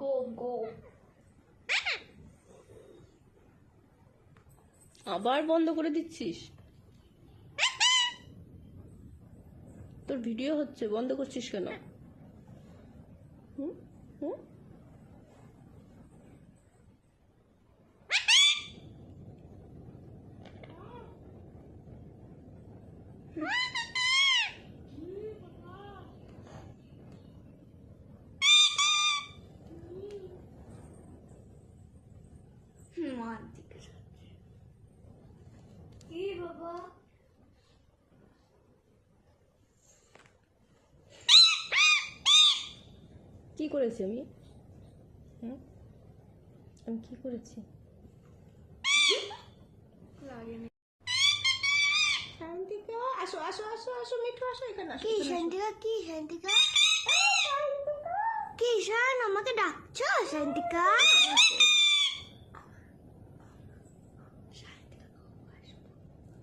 গো গো। আবার বন্ধ করে দিচ্ছিস? তোর ভিডিও হচ্ছে, বন্ধ করছিস কেন? হুম হুম মার দিকে কি বাবা? কি করেছি আমি? আমি কি করেছি? লাগেনি। শান্তিকা, আসো আসো আসো আসো, মিঠু আসো, এখানে আসো। কি শান্তিকা? কি শান্তিকা? কি শান আমাকে ডাকছো শান্তিকা?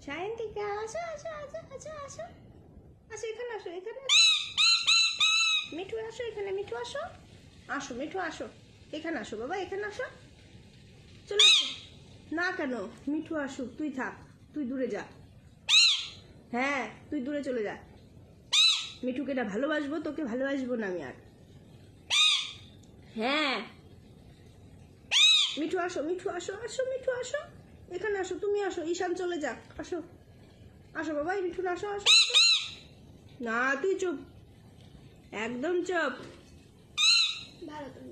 শান্তিকা, আসো আসো আসো আসো আসো আসো, এখানে আসো, এখানে আসো। মিঠু আসো এখানে, মিঠু আসো, আসো মিঠু আসো, এখানে আসো বাবা, এখানে আসো, চলে আসো। না কেন? মিঠু আসো, তুই থাক, তুই দূরে যা। হ্যাঁ, তুই দূরে চলে যা। মিঠুকে না ভালোবাসবো, তোকে ভালোবাসবো না আমি আর। হ্যাঁ, মিঠু আসো, মিঠু আসো, আসো মিঠু আসো, এখানে আসো, তুমি আসো, ঈশান চলে যাক, আসো আসো বাবা, এই মিঠু আসো আসো আসো। না তুই চুপ, একদম চুপ। ভালো তুমি